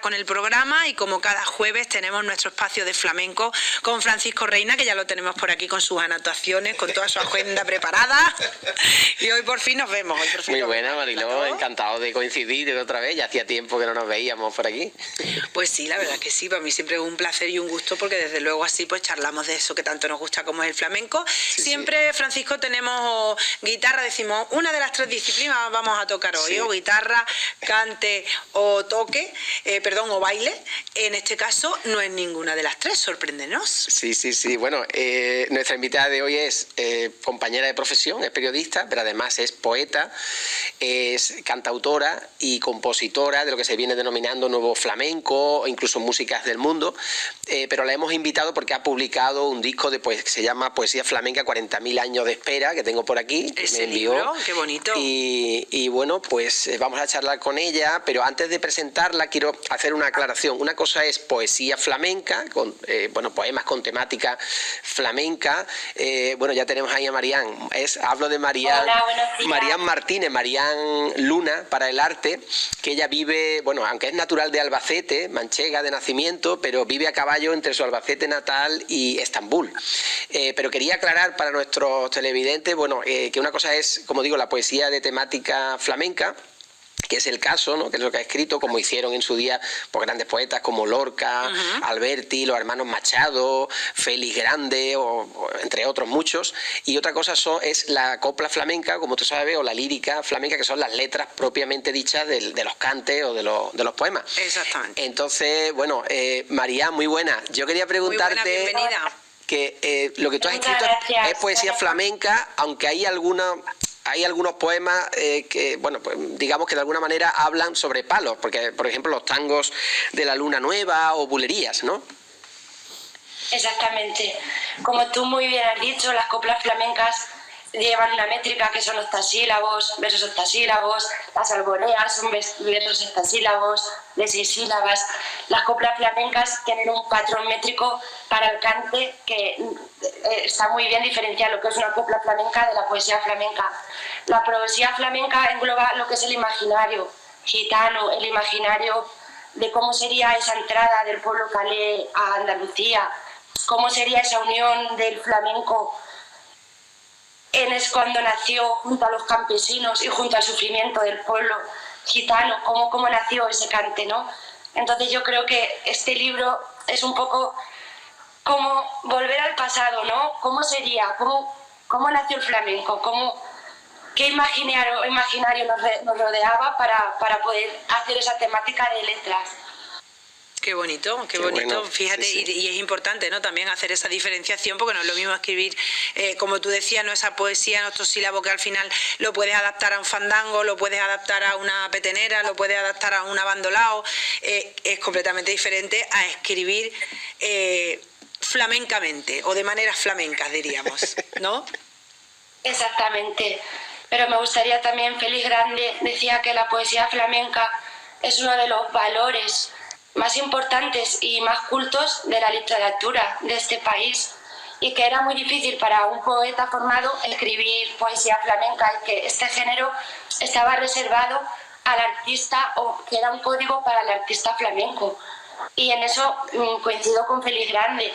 con el programa y como cada jueves tenemos nuestro espacio de flamenco con Francisco Reina, que ya lo tenemos por aquí con sus anotaciones, con toda su agenda preparada. Y hoy por fin nos vemos. Muy buena, Mariló, encantado de coincidir otra vez. Ya hacía tiempo que no nos veíamos por aquí. Pues sí, la verdad que sí, para mí siempre es un placer y un gusto, porque desde luego así pues charlamos de eso que tanto nos gusta como es el flamenco. Siempre, Francisco, tenemos guitarra, decimos, una de las tres disciplinas vamos a tocar hoy, o guitarra, cante o toque, o baile. En este caso no es ninguna de las tres, sorpréndenos. Sí. Bueno, nuestra invitada de hoy es compañera de profesión, es periodista, pero además es poeta, es cantautora y compositora de lo que se viene denominando nuevo flamenco, o incluso músicas del mundo, pero la hemos invitado porque ha publicado un disco de que se llama Poesía Flamenca, 40.000 años de espera, que tengo por aquí. Ese me envió. Libro, qué bonito. Y bueno, pues vamos a charlar con ella, pero antes de presentarla quiero hacer una aclaración. Una cosa es poesía flamenca, con poemas con temática flamenca. Ya tenemos ahí a Marián. Hablo de Marián. Hola, buenos días. Marián Martínez, Marián Luna para el arte, que ella vive, aunque es natural de Albacete, manchega de nacimiento, pero vive a caballo entre su Albacete natal y Estambul. Pero quería aclarar para nuestros televidentes, que una cosa es, como digo, la poesía de temática flamenca, que es el caso, ¿no? Que es lo que ha escrito, como hicieron en su día grandes poetas como Lorca, Alberti, los hermanos Machado, Félix Grande, o entre otros muchos. Y otra cosa es la copla flamenca, como tú sabes, o la lírica flamenca, que son las letras propiamente dichas de los cantes o de los poemas. Exactamente. Entonces, María, muy buena. Yo quería preguntarte... Muy buena, bienvenida. Que lo que tú has escrito es poesía flamenca, aunque hay algunos poemas que, digamos que de alguna manera hablan sobre palos, porque, por ejemplo, los tangos de la Luna Nueva o bulerías, ¿no? Exactamente. Como tú muy bien has dicho, las coplas flamencas llevan una métrica que son octasílabos, versos octasílabos, las alboreas son versos hexasílabos, de 6 sílabas. Las coplas flamencas tienen un patrón métrico para el cante que está muy bien diferenciar lo que es una copla flamenca de la poesía flamenca. La poesía flamenca engloba lo que es el imaginario gitano, el imaginario de cómo sería esa entrada del pueblo calé a Andalucía, cómo sería esa unión del flamenco cuando nació junto a los campesinos y junto al sufrimiento del pueblo gitano, cómo nació ese cante, ¿no? Entonces yo creo que este libro es un poco como volver al pasado, ¿no? ¿Cómo sería? ¿Cómo nació el flamenco? ¿Qué imaginario nos rodeaba para poder hacer esa temática de letras? Qué bonito, qué bonito. Bueno, fíjate, sí. Y es importante, ¿no? También hacer esa diferenciación, porque no es lo mismo escribir, como tú decías, ¿no? Esa poesía en octosílabo que al final lo puedes adaptar a un fandango, lo puedes adaptar a una petenera, lo puedes adaptar a un abandolao. Es completamente diferente a escribir flamencamente, o de maneras flamencas, diríamos, ¿no? Exactamente. Pero me gustaría también, Félix Grande decía que la poesía flamenca es uno de los valores más importantes y más cultos de la literatura de este país, y que era muy difícil para un poeta formado escribir poesía flamenca, y que este género estaba reservado al artista, o que era un código para el artista flamenco. Y en eso coincido con Félix Grande,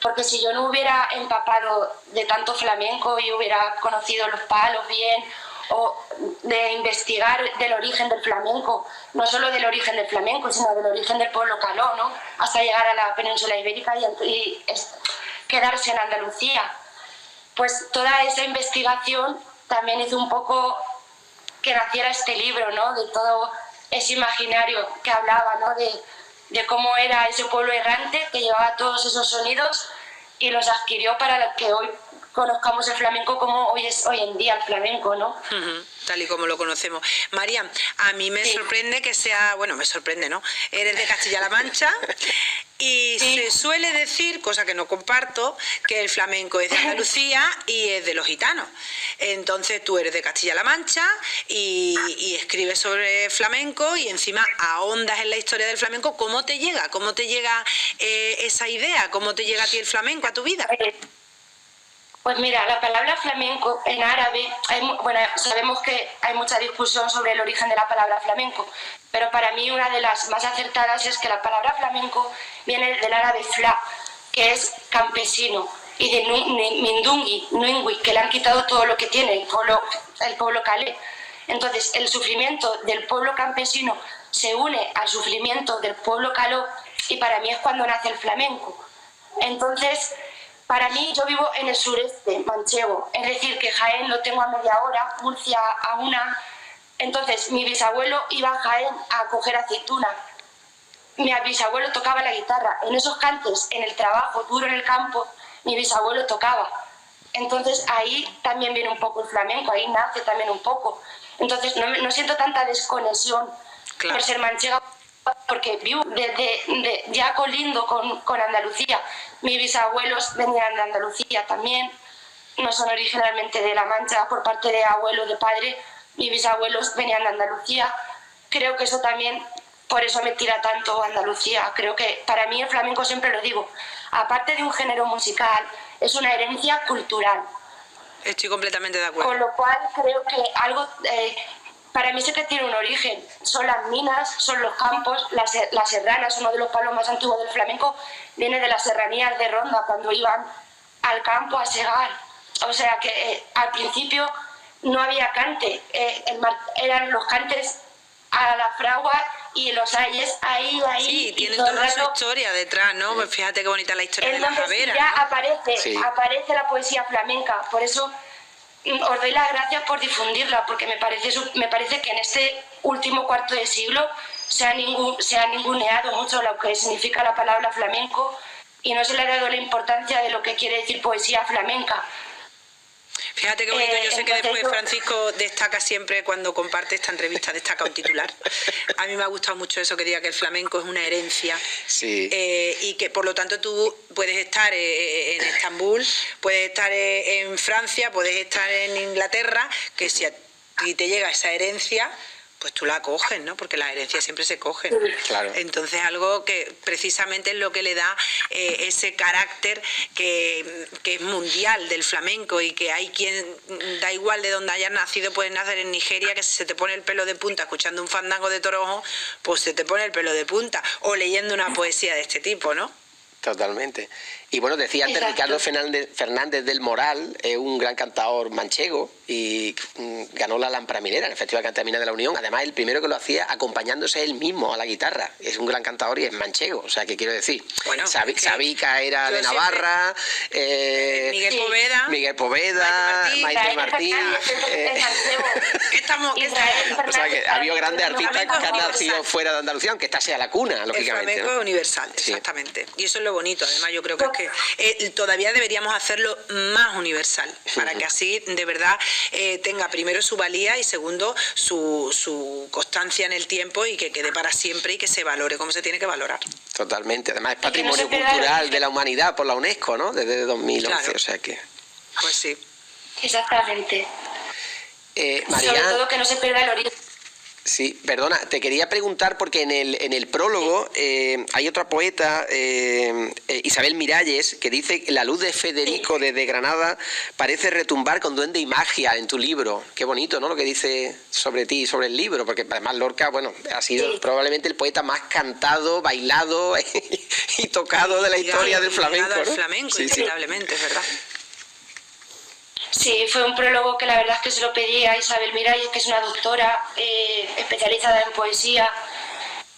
porque si yo no hubiera empapado de tanto flamenco y hubiera conocido los palos bien, o de investigar del origen del flamenco, no solo del origen del flamenco, sino del origen del pueblo caló, ¿no? Hasta llegar a la península ibérica y quedarse en Andalucía. Pues toda esa investigación también hizo un poco que naciera este libro, ¿no? De todo ese imaginario que hablaba, ¿no? De cómo era ese pueblo errante que llevaba todos esos sonidos y los adquirió para que hoy conozcamos el flamenco como hoy en día el flamenco, ¿no? Tal y como lo conocemos. María, a mí me sorprende que sea, me sorprende, ¿no? Eres de Castilla-La Mancha y se suele decir, cosa que no comparto, que el flamenco es de Andalucía y es de los gitanos. Entonces tú eres de Castilla-La Mancha y escribes sobre flamenco y encima ahondas en la historia del flamenco. ¿Cómo te llega? ¿Cómo te llega esa idea? ¿Cómo te llega a ti el flamenco, a tu vida? Pues mira, la palabra flamenco en árabe, bueno, sabemos que hay mucha discusión sobre el origen de la palabra flamenco, pero para mí una de las más acertadas es que la palabra flamenco viene del árabe fla, que es campesino, y de mindungi, nuingui, que le han quitado todo lo que tiene el pueblo calé. Entonces, el sufrimiento del pueblo campesino se une al sufrimiento del pueblo caló, y para mí es cuando nace el flamenco. Entonces, para mí, yo vivo en el sureste manchego, es decir, que Jaén lo tengo a media hora, Murcia a una. Entonces, mi bisabuelo iba a Jaén a coger aceituna. Mi bisabuelo tocaba la guitarra. En esos cantes, en el trabajo duro en el campo, mi bisabuelo tocaba. Entonces, ahí también viene un poco el flamenco, ahí nace también un poco. Entonces, no siento tanta desconexión por ser manchega, porque vivo ya colindo con Andalucía. Mis bisabuelos venían de Andalucía también, no son originalmente de La Mancha por parte de abuelo, de padre. Mis bisabuelos venían de Andalucía. Creo que eso también, por eso me tira tanto Andalucía. Creo que para mí el flamenco, siempre lo digo, aparte de un género musical, es una herencia cultural. Estoy completamente de acuerdo. Con lo cual creo que algo... para mí sí que tiene un origen, son las minas, son los campos, las serranas, uno de los palos más antiguos del flamenco, viene de las serranías de Ronda, cuando iban al campo a segar. O sea que al principio no había cante, eran los cantes a la fragua y los ayes ahí. Sí, tienen toda su historia detrás, ¿no? Pues fíjate qué bonita la historia. Entonces, de la Javera, ya ¿no? aparece la poesía flamenca, por eso os doy las gracias por difundirla, porque me parece que en este último cuarto de siglo se ha ninguneado mucho lo que significa la palabra flamenco y no se le ha dado la importancia de lo que quiere decir poesía flamenca. Fíjate qué bonito, yo sé que después Francisco destaca siempre cuando comparte esta entrevista, destaca un titular. A mí me ha gustado mucho eso, que diga que el flamenco es una herencia. Sí. Y que por lo tanto tú puedes estar en Estambul, puedes estar en Francia, puedes estar en Inglaterra, que si a ti te llega esa herencia, pues tú la coges, ¿no? Porque las herencias siempre se cogen. Claro. Entonces, algo que precisamente es lo que le da ese carácter que es mundial del flamenco, y que hay quien, da igual de donde hayas nacido, puedes nacer en Nigeria, que si se te pone el pelo de punta escuchando un fandango de Toronjo, pues se te pone el pelo de punta, o leyendo una poesía de este tipo, ¿no? Totalmente. Y bueno, decía antes Ricardo Fernández del Moral, es un gran cantador manchego y ganó la Lámpara Minera en el Festival Cantabria de la Unión. Además, el primero que lo hacía acompañándose él mismo a la guitarra. Es un gran cantador y es manchego, o sea, ¿qué quiero decir? Bueno, Sabica era de Navarra, Miguel Poveda, Maite Martín. O sea, que ha habido grandes artistas que han nacido fuera de Andalucía, aunque esta sea la cuna, lógicamente. El flamenco es universal, exactamente. Y eso es lo bonito. Además, yo creo que todavía deberíamos hacerlo más universal, para que así de verdad tenga primero su valía y segundo su constancia en el tiempo, y que quede para siempre y que se valore como se tiene que valorar. Totalmente. Además es patrimonio cultural de la humanidad por la UNESCO, ¿no? Desde 2011, claro. O sea que... Pues sí. Exactamente. María, sobre todo que no se pierda el origen. Sí, perdona, te quería preguntar porque en el prólogo hay otra poeta, Isabel Miralles, que dice que la luz de Federico desde Granada parece retumbar con duende y magia en tu libro. Qué bonito, ¿no? Lo que dice sobre ti y sobre el libro, porque además Lorca, bueno, ha sido probablemente el poeta más cantado, bailado y tocado de la historia del flamenco, ¿no? Al flamenco, indudablemente, es verdad. Sí, fue un prólogo que la verdad es que se lo pedí a Isabel Miralles, que es una doctora especializada en poesía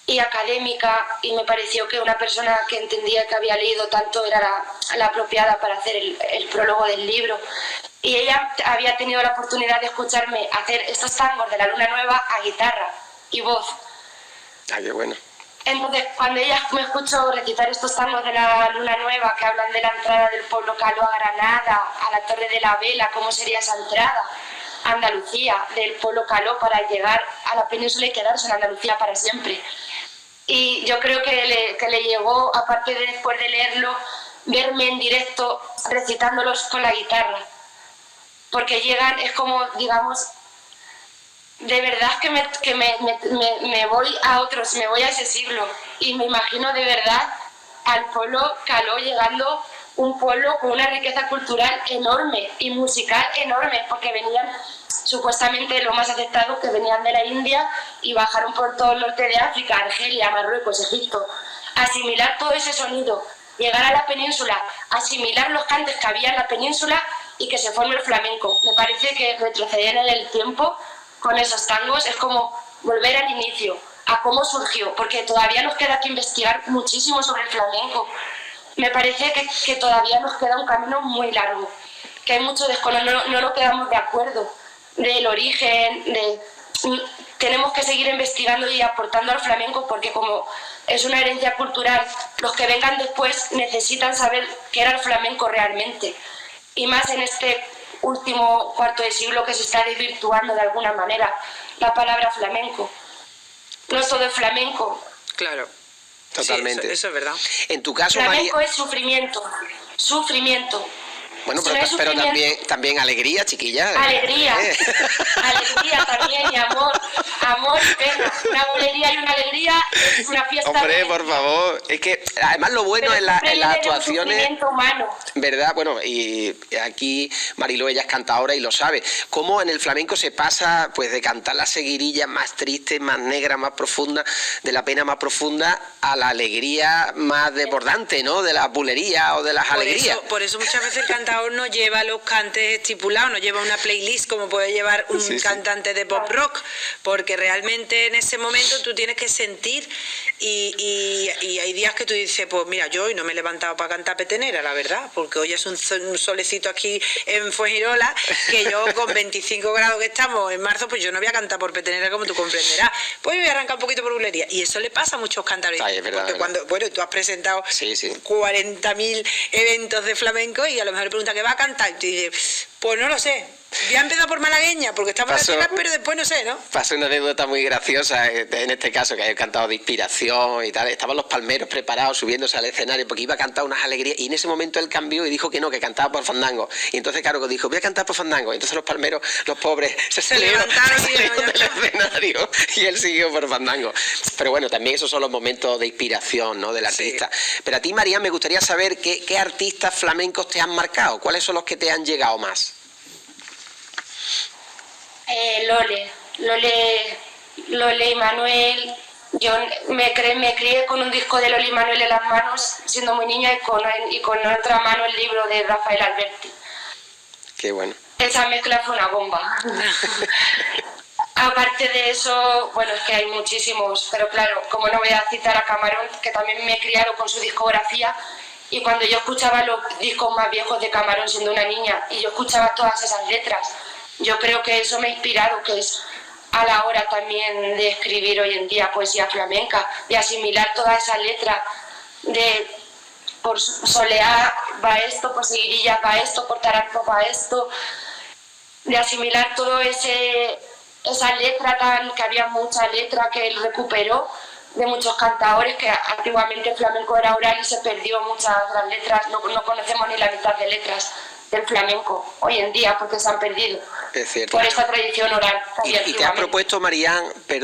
y académica, y me pareció que una persona que entendía que había leído tanto era la apropiada para hacer el prólogo del libro. Y ella había tenido la oportunidad de escucharme hacer estos tangos de la Luna Nueva a guitarra y voz. Ah, qué bueno. Entonces, cuando ella me escuchó recitar estos tangos de la Luna Nueva, que hablan de la entrada del pueblo caló a Granada, a la Torre de la Vela, cómo sería esa entrada a Andalucía, del pueblo caló para llegar a la península y quedarse en Andalucía para siempre. Y yo creo que le llegó, aparte de después de leerlo, verme en directo recitándolos con la guitarra. Porque llegan, es como, digamos, de verdad que me voy me voy a ese siglo, y me imagino de verdad al pueblo caló llegando un pueblo con una riqueza cultural enorme y musical enorme, porque venían, supuestamente lo más aceptado, que venían de la India y bajaron por todo el norte de África, Argelia, Marruecos, Egipto. Asimilar todo ese sonido, llegar a la península, asimilar los cantes que había en la península y que se forme el flamenco. Me parece que retroceder en el tiempo con esos tangos es como volver al inicio, a cómo surgió, porque todavía nos queda que investigar muchísimo sobre el flamenco. Me parece que todavía nos queda un camino muy largo, que hay mucho desconocimiento, no nos quedamos de acuerdo del origen, tenemos que seguir investigando y aportando al flamenco, porque como es una herencia cultural, los que vengan después necesitan saber qué era el flamenco realmente, y más en este último cuarto de siglo que se está desvirtuando de alguna manera la palabra flamenco. No todo es flamenco. Claro. Totalmente. Sí, eso es verdad. En tu caso, flamenco María... es sufrimiento. Sufrimiento. Bueno, Si no hay pero sufrimiento, también alegría, chiquilla. alegría. Alegría también y amor. Amor y pena. Una bolería y una alegría es una fiesta. Hombre, por favor. Es que además lo bueno en las actuaciones... sufrimiento humano. ¿Verdad? Bueno, y aquí Mariló, ella es cantadora y lo sabe. Cómo en el flamenco se pasa pues de cantar la seguirilla más triste, más negra, más profunda, de la pena más profunda, a la alegría más desbordante, ¿no? De la bulería o de las alegrías. Por eso muchas veces el cantador no lleva los cantes estipulados, no lleva una playlist como puede llevar un cantante de pop rock, porque realmente en ese momento tú tienes que sentir y hay días que tú dices, pues mira, yo hoy no me he levantado para cantar petenera, la verdad, porque hoy es un solecito aquí en Fuengirola, que yo con 25 grados que estamos en marzo, pues yo no voy a cantar por petenera como tú comprenderás, pues me voy a arrancar un poquito por bulería, y eso le pasa a muchos cantadores. Ay, es verdad, porque cuando, bueno, tú has presentado 40.000 eventos de flamenco y a lo mejor le preguntas qué va a cantar y tú dices, pues no lo sé, voy a empezar por malagueña porque estamos en la tierra, pero después no sé, ¿no? Pasó una anécdota muy graciosa en este caso, que he cantado de inspiración y tal. Estaban los palmeros preparados subiéndose al escenario porque iba a cantar unas alegrías, y en ese momento él cambió y dijo que no, que cantaba por fandango. Y entonces Cargo dijo, voy a cantar por fandango. Y entonces los palmeros, los pobres, se levantaron del escenario y él siguió por fandango. Pero bueno, también esos son los momentos de inspiración, ¿no?, del artista. Sí. Pero a ti, María, me gustaría saber qué artistas flamencos te han marcado, cuáles son los que te han llegado más. Lole y Manuel. Yo me crié con un disco de Lole y Manuel en las manos siendo muy niña, y con otra mano el libro de Rafael Alberti. Qué bueno. Esa mezcla fue una bomba. Aparte de eso, bueno, es que hay muchísimos, pero claro, como no voy a citar a Camarón, que también me he criado con su discografía, y cuando yo escuchaba los discos más viejos de Camarón siendo una niña, y yo escuchaba todas esas letras, yo creo que eso me ha inspirado, que es a la hora también de escribir hoy en día poesía flamenca, de asimilar toda esa letra, de por soleá va esto, por seguirilla va esto, por taranto va esto, de asimilar todo esa letra que había mucha letra que él recuperó de muchos cantadores, que antiguamente el flamenco era oral y se perdió muchas de las letras, no conocemos ni la mitad de letras del flamenco hoy en día porque se han perdido. Es cierto. Por esta tradición oral. ¿Y te has propuesto, María, te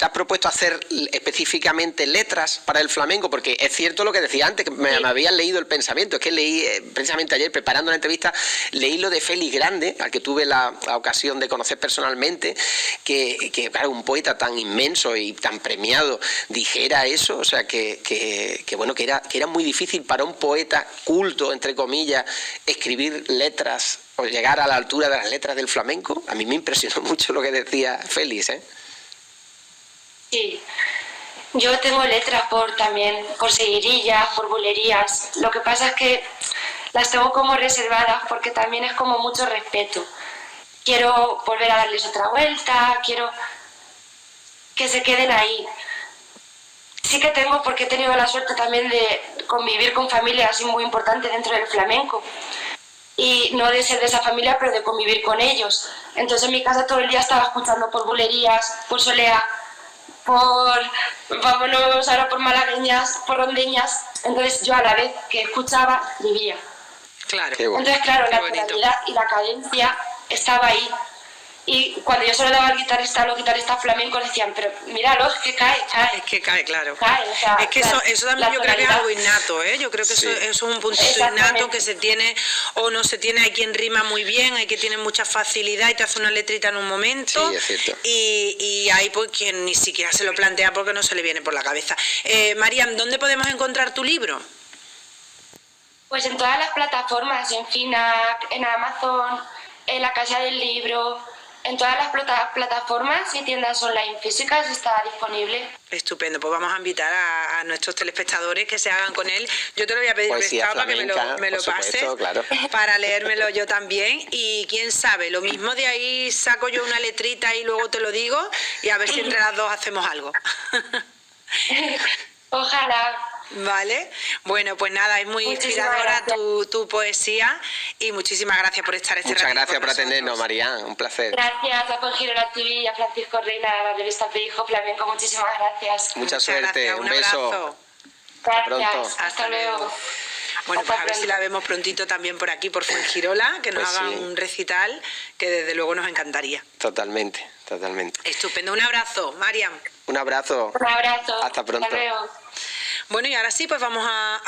has propuesto hacer específicamente letras para el flamenco? Porque es cierto lo que decía antes, que me habían leído el pensamiento. Es que leí, precisamente ayer, preparando la entrevista, leí lo de Félix Grande, al que tuve la ocasión de conocer personalmente, que claro, un poeta tan inmenso y tan premiado dijera eso, o sea, que era muy difícil para un poeta culto, entre comillas, escribir letras o llegar a la altura de las letras del flamenco. A mí me impresionó mucho lo que decía Félix, ¿eh? Sí, yo tengo letras también por seguirillas, por bulerías. Lo que pasa es que las tengo como reservadas porque también es como mucho respeto. Quiero volver a darles otra vuelta, quiero que se queden ahí. Sí que tengo, porque he tenido la suerte también de convivir con familias así muy importantes dentro del flamenco. Y no de ser de esa familia, pero de convivir con ellos. Entonces en mi casa todo el día estaba escuchando por bulerías, por soleá, vámonos ahora por malagueñas, por rondeñas. Entonces yo a la vez que escuchaba, vivía. Claro. Entonces claro, la tonalidad y la cadencia estaba ahí. Y cuando yo se lo daba al guitarrista, los guitarristas flamencos decían, pero míralo, es que cae. Es que cae, claro. Cae, o sea, es que eso también yo creo que es algo innato, ¿eh? Yo creo que Sí. eso es un puntito innato que se tiene o no se tiene. Hay quien rima muy bien, hay quien tiene mucha facilidad y te hace una letrita en un momento. Sí, es cierto. Y hay pues quien ni siquiera se lo plantea porque no se le viene por la cabeza. Mariam, ¿dónde podemos encontrar tu libro? Pues en todas las plataformas, en Fnac, en Amazon, en la Casa del Libro, en todas las plataformas y tiendas online físicas está disponible. Estupendo, pues vamos a invitar a nuestros telespectadores que se hagan con él. Yo te lo voy a pedir Poesía prestado para que flamenca, me lo por pases, supuesto, claro. para leérmelo yo también. Y quién sabe, lo mismo de ahí saco yo una letrita y luego te lo digo y a ver si entre las dos hacemos algo. Ojalá. Vale, bueno, pues nada, es muy Muchísimas inspiradora gracias. tu poesía y muchísimas gracias por estar este Muchas ratito gracias con por atendernos, nosotros. Marian, un placer. Gracias a Fuengirola TV y a Francisco Reina de la revista Pedijo Flamenco. Muchísimas gracias. Mucha Muchas suerte, gracias, un beso. abrazo. Gracias. pronto. Hasta luego. Bueno, pues Hasta a ver si pronto. la vemos prontito también por aquí, por Fuengirola, que nos Pues haga sí. un recital que desde luego nos encantaría. Totalmente, totalmente. Estupendo, un abrazo, Mariam. Un abrazo. Un abrazo. Hasta pronto. Hasta luego. Bueno, y ahora sí, pues vamos a